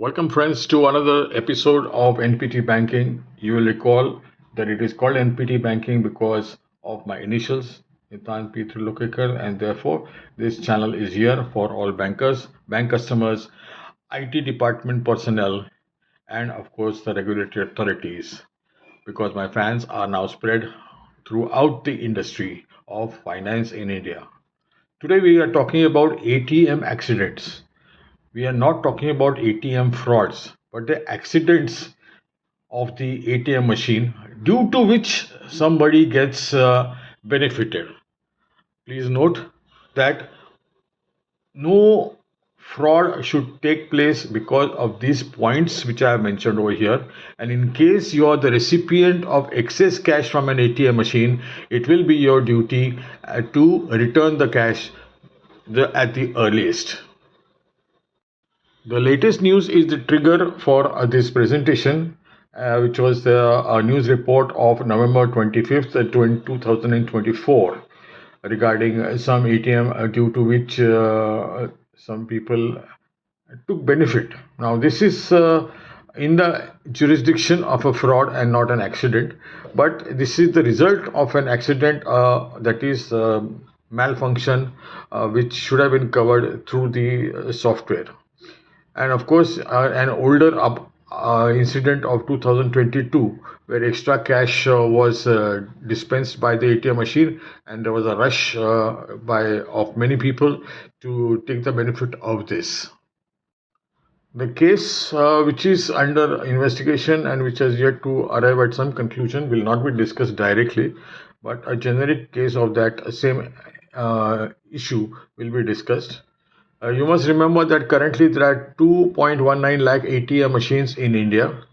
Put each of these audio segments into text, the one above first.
Welcome, friends, to another episode of NPT Banking. You will recall that it is called NPT Banking because of my initials, Nitan P. Trilokekar, and therefore this channel is here for all bankers, bank customers, IT department personnel, and of course the regulatory authorities because my fans are now spread throughout the industry of finance in India. Today we are talking about ATM accidents. We are not talking about ATM frauds, but the accidents of the ATM machine due to which somebody gets benefited. Please note that no fraud should take place because of these points which I have mentioned over here. And in case you are the recipient of excess cash from an ATM machine, it will be your duty to return the cash at the earliest. The latest news is the trigger for this presentation, which was a news report of November 25th, 2024, regarding some ATM due to which some people took benefit. Now, this is in the jurisdiction of a fraud and not an accident, but this is the result of an accident that is malfunction, which should have been covered through the software. And of course an older incident of 2022 where extra cash was dispensed by the ATM machine, and there was a rush by of many people to take the benefit of this. The case which is under investigation and which has yet to arrive at some conclusion will not be discussed directly, but a generic case of that same issue will be discussed. You must remember that currently there are 2.19 lakh ATM machines in India.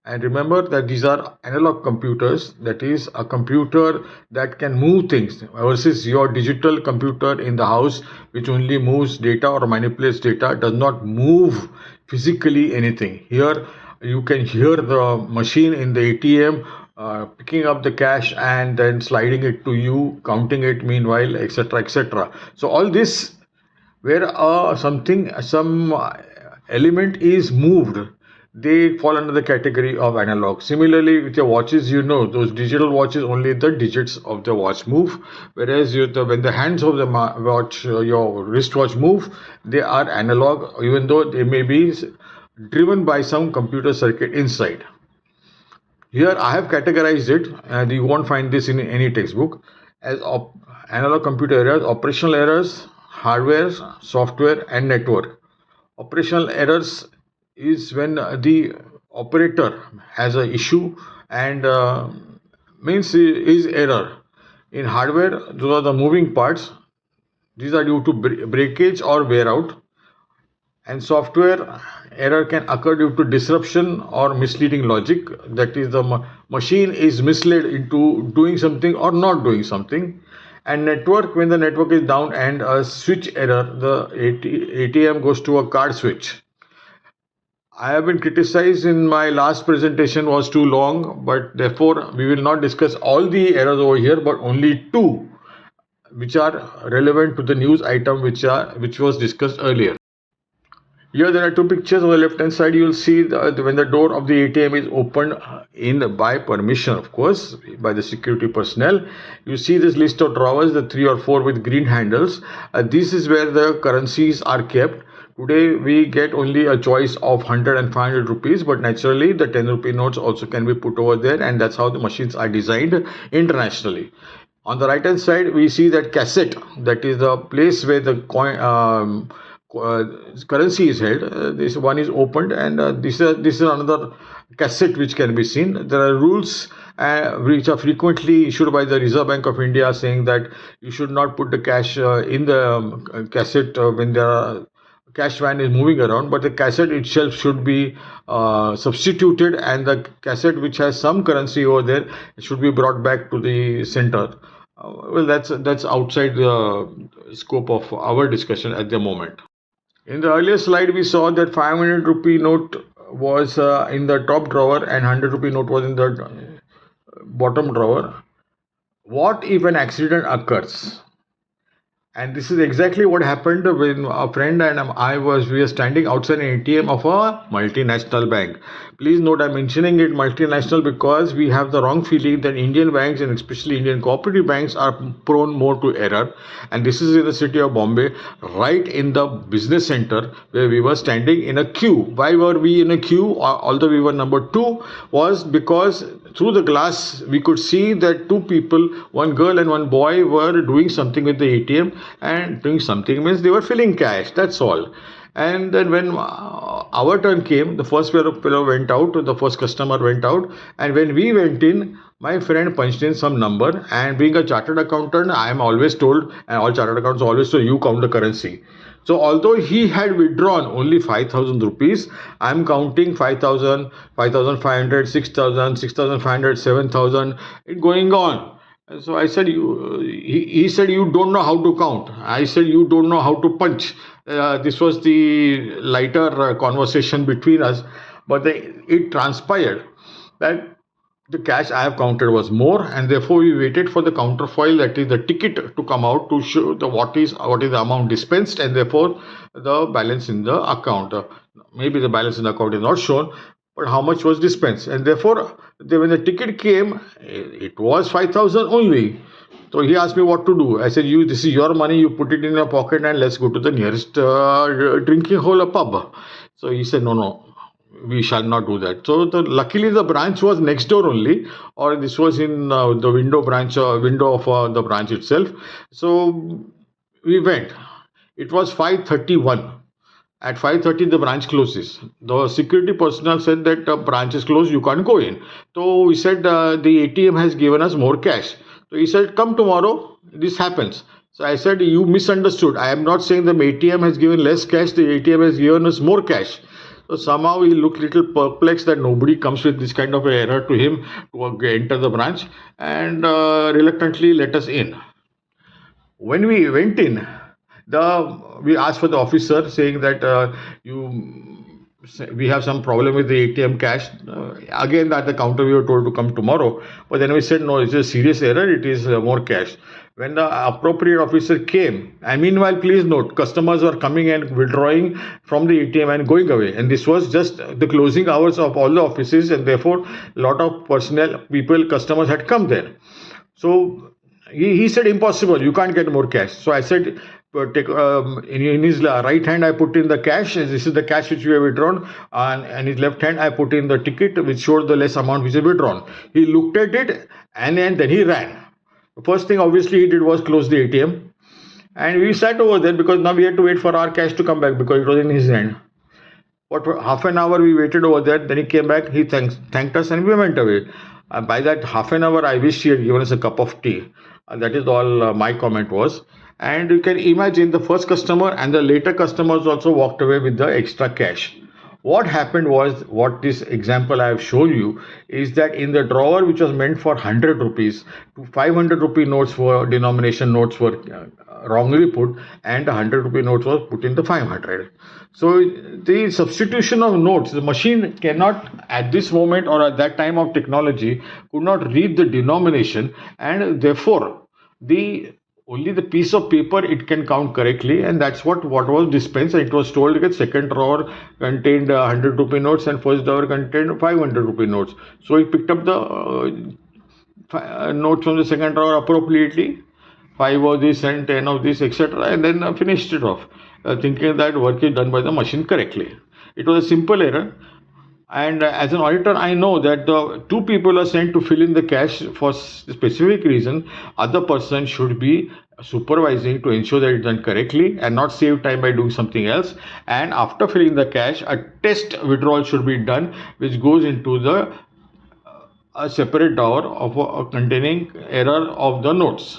And remember that these are analog computers, that is, a computer that can move things versus your digital computer in the house, which only moves data or manipulates data, does not move physically anything. Here, you can hear the machine in the ATM picking up the cash and then sliding it to you, counting it meanwhile, etc. etc. So, all this where some element is moved, they fall under the category of analog. Similarly, with your watches, those digital watches, only the digits of the watch move, whereas when the hands of the watch, your wristwatch move, they are analog, even though they may be driven by some computer circuit inside. Here I have categorized it, and you won't find this in any textbook, as analog computer errors, operational errors, hardware, software, and network. Operational errors is when the operator has an issue and means is error. In hardware, those are the moving parts. These are due to breakage or wear out. And software error can occur due to disruption or misleading logic. That is, the machine is misled into doing something or not doing something. And network, when the network is down and a switch error, the ATM goes to a card switch. I have been criticized in my last presentation was too long, but therefore we will not discuss all the errors over here, but only two which are relevant to the news item which was discussed earlier. Here there are two pictures. On the left hand side you will see when the door of the ATM is opened in by permission, of course, by the security personnel. You see this list of drawers, the 3 or 4 with green handles. This is where the currencies are kept. Today we get only a choice of 100 and 500 rupees, but naturally the 10 rupee notes also can be put over there, and that's how the machines are designed internationally. On the right hand side we see that cassette, that is the place where the coin currency is held. This one is opened, and this is another cassette which can be seen. There are rules which are frequently issued by the Reserve Bank of India, saying that you should not put the cash in the cassette when the cash van is moving around, but the cassette itself should be substituted, and the cassette which has some currency over there should be brought back to the center. Well, that's outside the scope of our discussion at the moment. In the earlier slide, we saw that 500 rupee note was in the top drawer and 100 rupee note was in the bottom drawer. What if an accident occurs? And this is exactly what happened when a friend and we were standing outside an ATM of a multinational bank. Please note I'm mentioning it multinational because we have the wrong feeling that Indian banks and especially Indian cooperative banks are prone more to error. And this is in the city of Bombay, right in the business center where we were standing in a queue. Why were we in a queue? Although we were number two, was because through the glass we could see that two people, one girl and one boy, were doing something with the ATM. And doing something means they were filling cash, that's all. And then when our turn came, the first fellow went out, the first customer went out, and when we went in, my friend punched in some number. And being a chartered accountant, I am always told, and all chartered accountants always say, you count the currency. So although he had withdrawn only 5,000 rupees, I'm counting 5,000, 5,500, 6,000, 6,500, 7,000, it going on. So I said, he said, you don't know how to count. I said, you don't know how to punch. This was the lighter conversation between us. But it transpired that the cash I have counted was more, and therefore we waited for the counterfoil, that is the ticket, to come out to show what is the amount dispensed, and therefore the balance in the account. Maybe the balance in the account is not shown, but how much was dispensed, and therefore when the ticket came, it was 5,000 only. So he asked me what to do. I said, "You, this is your money. You put it in your pocket and let's go to the nearest drinking hole, a pub." So he said, "No, no, we shall not do that." So luckily the branch was next door only, or this was in the window of the branch itself. So we went. It was 5:31. At 5:30 the branch closes. The security personnel said that branch is closed, you can't go in. So we said the ATM has given us more cash. So he said, come tomorrow, this happens. So I said, you misunderstood. I am not saying the ATM has given less cash, the ATM has given us more cash. So somehow he looked little perplexed that nobody comes with this kind of error to him to enter the branch, and reluctantly let us in. When we went in, we asked for the officer, saying that we have some problem with the ATM cash. Again, at the counter we were told to come tomorrow, but then we said no, it's a serious error, it is more cash. When the appropriate officer came, and meanwhile, please note, customers were coming and withdrawing from the ATM and going away, and this was just the closing hours of all the offices, and therefore a lot of customers had come there. So he said, impossible, you can't get more cash. So I said, in his right hand I put in the cash, this is the cash which we have withdrawn, and in his left hand I put in the ticket which showed the less amount which is withdrawn. He looked at it, and then he ran. The first thing obviously he did was close the ATM, and we sat over there because now we had to wait for our cash to come back because it was in his hand. But for half an hour we waited over there. Then he came back, he thanked us, and we went away. By that half an hour I wish he had given us a cup of tea. That is all my comment was. And you can imagine the first customer and the later customers also walked away with the extra cash. What happened was, what this example I have shown you is that in the drawer which was meant for 100 rupees, 500 rupee notes for denomination notes were wrongly put, and 100 rupee notes was put in the 500. So the substitution of notes, the machine cannot at this moment or at that time of technology could not read the denomination, and therefore the only the piece of paper it can count correctly, and that's what was dispensed. It was told that second drawer contained 100 rupee notes and first drawer contained 500 rupee notes. So he picked up the notes from the second drawer appropriately, 5 of this and 10 of this, etc., and then finished it off, thinking that work is done by the machine correctly. It was a simple error. And as an auditor, I know that the two people are sent to fill in the cash for specific reason. Other person should be supervising to ensure that it's done correctly and not save time by doing something else. And after filling the cash, a test withdrawal should be done, which goes into the a separate drawer of containing error of the notes.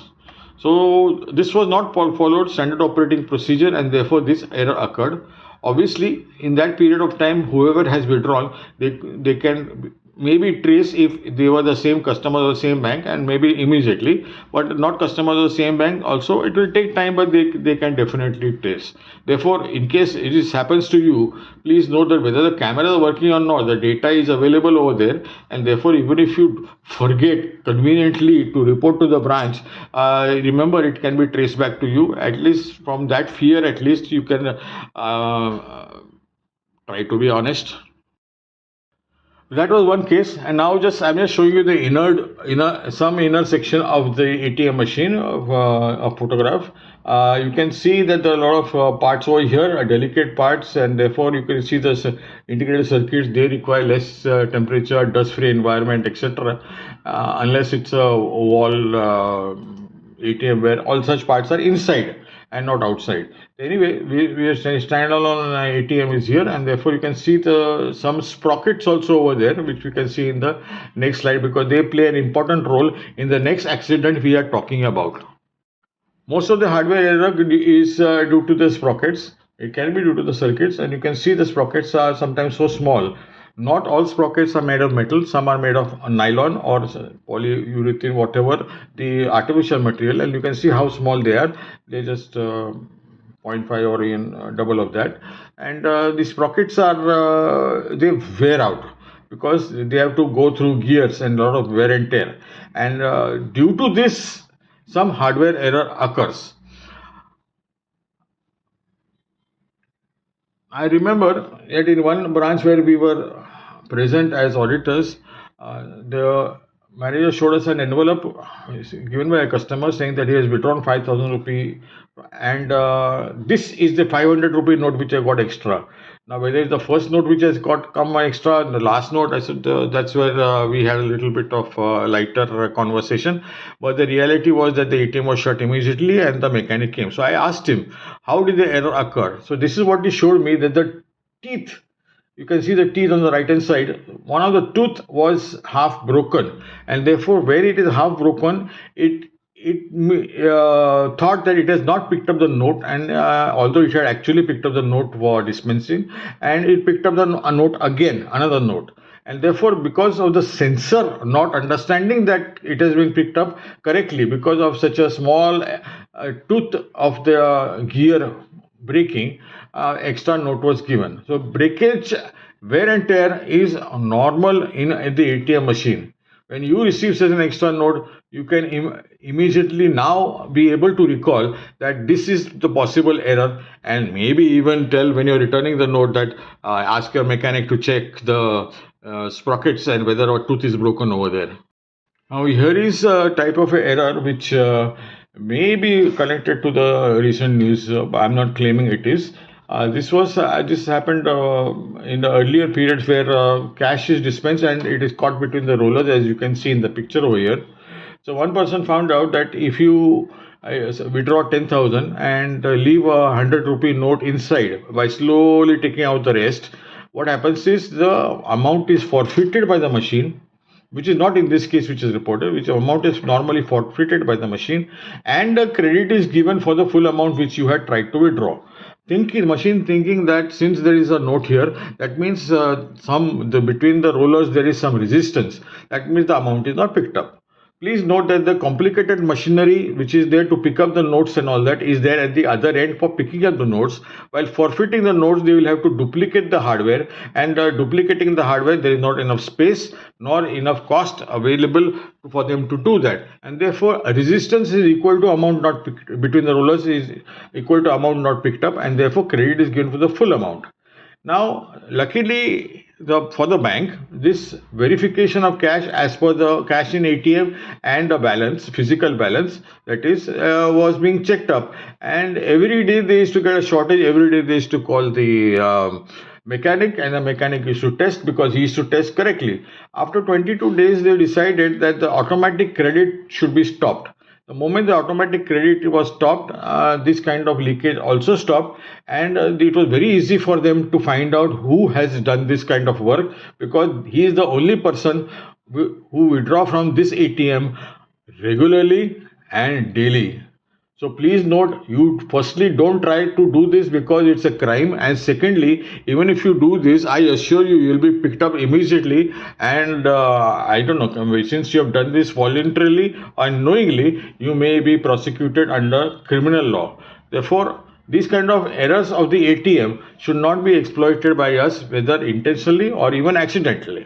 So this was not followed standard operating procedure, and therefore this error occurred. Obviously, in that period of time, whoever has withdrawn, they can maybe trace if they were the same customers of the same bank, and maybe immediately, but not customers of the same bank also it will take time, but they can definitely trace. Therefore, in case it is happens to you, please note that whether the camera is working or not, the data is available over there, and therefore even if you forget conveniently to report to the branch, remember it can be traced back to you. At least from that fear, at least you can try to be honest. That was one case, and now just I'm just showing you the inner section of the ATM machine of a photograph. You can see that there are a lot of parts over here, delicate parts, and therefore you can see the integrated circuits. They require less temperature, dust-free environment, etc. Unless it's a wall ATM where all such parts are inside and not outside. Anyway, we are standalone ATM is here, and therefore you can see the some sprockets also over there, which we can see in the next slide because they play an important role in the next accident we are talking about. Most of the hardware error is due to the sprockets. It can be due to the circuits, and you can see the sprockets are sometimes so small. Not all sprockets are made of metal. Some are made of nylon or polyurethane, whatever the artificial material, and you can see how small they are. They just zero point 0.5 or even double of that, and the sprockets are they wear out because they have to go through gears and a lot of wear and tear, and due to this some hardware error occurs. I remember that in one branch where we were present as auditors, the manager showed us an envelope given by a customer saying that he has withdrawn 5,000 rupee, and this is the 500 rupee note which I got extra. Now, whether it's the first note which has got come extra, and the last note, I said that's where we had a little bit of lighter conversation. But the reality was that the ATM was shut immediately, and the mechanic came. So I asked him, how did the error occur? So this is what he showed me, that the teeth, you can see the teeth on the right hand side, one of the tooth was half broken, and therefore where it is half broken, it thought that it has not picked up the note, and although it had actually picked up the note for dispensing, and it picked up a note again, another note, and therefore because of the sensor not understanding that it has been picked up correctly because of such a small tooth of the gear breaking, extra note was given. So breakage, wear and tear is normal in the ATM machine. When you receive such an extra note, you can immediately now be able to recall that this is the possible error, and maybe even tell when you're returning the note that ask your mechanic to check the sprockets and whether a tooth is broken over there. Now here is a type of error which may be connected to the recent news. I'm not claiming it is. This happened in the earlier periods where cash is dispensed and it is caught between the rollers, as you can see in the picture over here. So one person found out that if you withdraw 10,000 and leave a 100 rupee note inside by slowly taking out the rest, what happens is the amount is forfeited by the machine, which is not in this case which is reported, which amount is normally forfeited by the machine, and a credit is given for the full amount which you had tried to withdraw. Machine thinking that since there is a note here, that means between the rollers there is some resistance. That means the amount is not picked up. Please note that the complicated machinery which is there to pick up the notes and all that is there at the other end for picking up the notes. While forfeiting the notes, they will have to duplicate the hardware, and duplicating the hardware, there is not enough space nor enough cost available for them to do that, and therefore resistance is equal to amount not picked between the rollers is equal to amount not picked up, and therefore credit is given for the full amount. Now, luckily, for the bank, this verification of cash as per the cash in ATM and the balance, physical balance, that is, was being checked up. And every day they used to get a shortage. Every day they used to call the mechanic, and the mechanic used to test because he used to test correctly. After 22 days, they decided that the automatic credit should be stopped. The moment the automatic credit was stopped, this kind of leakage also stopped, and it was very easy for them to find out who has done this kind of work, because he is the only person who withdraw from this ATM regularly and daily. So please note, you firstly don't try to do this because it's a crime, and secondly, even if you do this, I assure you, you'll be picked up immediately. And I don't know, since you have done this voluntarily or knowingly, you may be prosecuted under criminal law. Therefore, these kind of errors of the ATM should not be exploited by us, whether intentionally or even accidentally.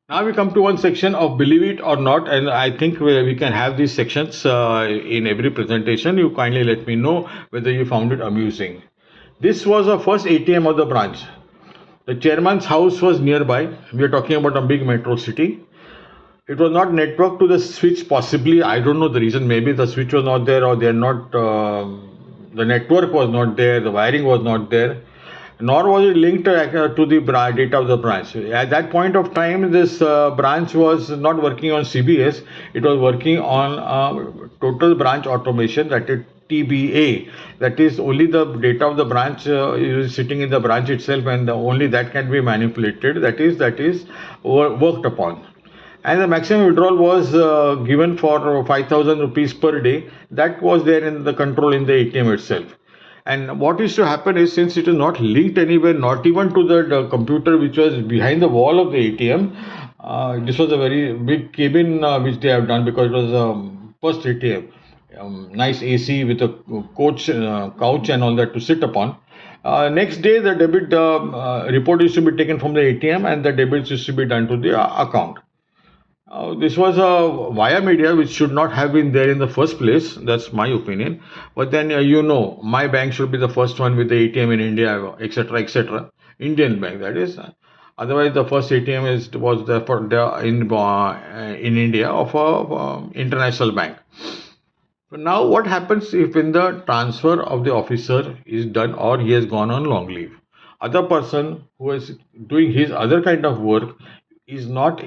Now we come to one section of believe it or not, and I think we can have these sections in every presentation. You kindly let me know whether you found it amusing. This was the first ATM of the branch. The chairman's house was nearby. We are talking about a big metro city. It was not networked to the switch, possibly. I don't know the reason. Maybe the switch was not there, or they're not. The network was not there. The wiring was not there, nor was it linked to the data of the branch. At that point of time, this branch was not working on CBS, it was working on total branch automation, that is TBA. That is, only the data of the branch is sitting in the branch itself, and only that can be manipulated, that is worked upon. And the maximum withdrawal was given for 5,000 rupees per day. That was there in the control in the ATM itself. And what used to happen is, since it is not linked anywhere, not even to the computer which was behind the wall of the ATM, this was a very big cabin which they have done, because it was first ATM. Nice AC with a couch and all that to sit upon. Next day, the debit report used to be taken from the ATM, and the debits used to be done to the account. This was a via media which should not have been there in the first place. That's my opinion. But then, my bank should be the first one with the ATM in India, etc., etc. Indian bank, that is. Otherwise, the first ATM was there for in India of a international bank. So now, what happens if when the transfer of the officer is done, or he has gone on long leave? Other person who is doing his other kind of work is not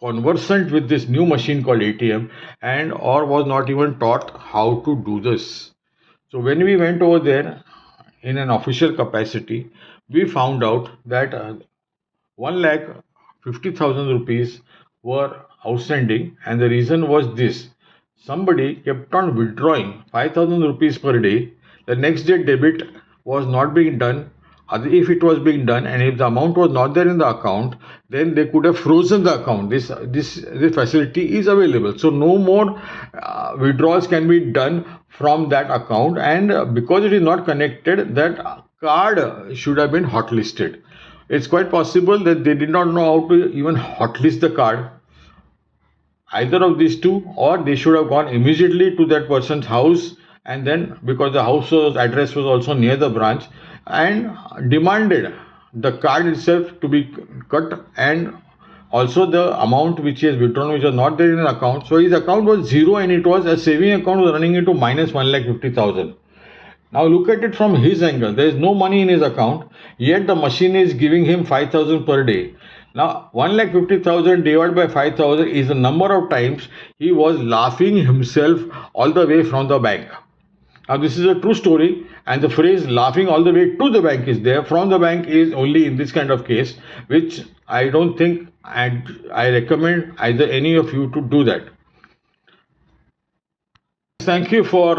conversant with this new machine called ATM, and or was not even taught how to do this. So when we went over there in an official capacity, we found out that 1,50,000 rupees were outstanding, and the reason was this: somebody kept on withdrawing 5,000 rupees per day. The next day debit was not being done. If it was being done, and if the amount was not there in the account, then they could have frozen the account. This facility is available, so no more withdrawals can be done from that account. And because it is not connected, that card should have been hotlisted. It's quite possible that they did not know how to even hotlist the card, either of these two, or they should have gone immediately to that person's house, and then, because the house's address was also near the branch, and demanded the card itself to be cut, and also the amount which he has withdrawn, which was not there in the account. So his account was zero, and it was a saving account was running into minus 1,50,000. Now look at it from his angle. There is no money in his account, yet the machine is giving him 5,000 per day. Now 1,50,000 divided by 5,000 is the number of times he was laughing himself all the way from the bank. Now this is a true story, and the phrase laughing all the way to the bank is there. From the bank is only in this kind of case, which I don't think, and I recommend either any of you to do that. Thank you for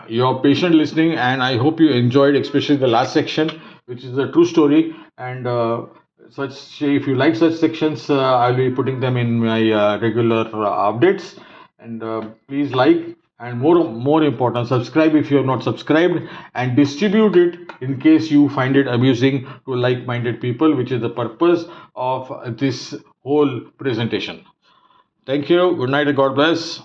your patient listening, and I hope you enjoyed, especially the last section, which is a true story. And if you like such sections, I'll be putting them in my regular updates. And please like, and more important, subscribe if you have not subscribed, and distribute it in case you find it amusing to like-minded people, which is the purpose of this whole presentation. Thank you. Good night and God bless.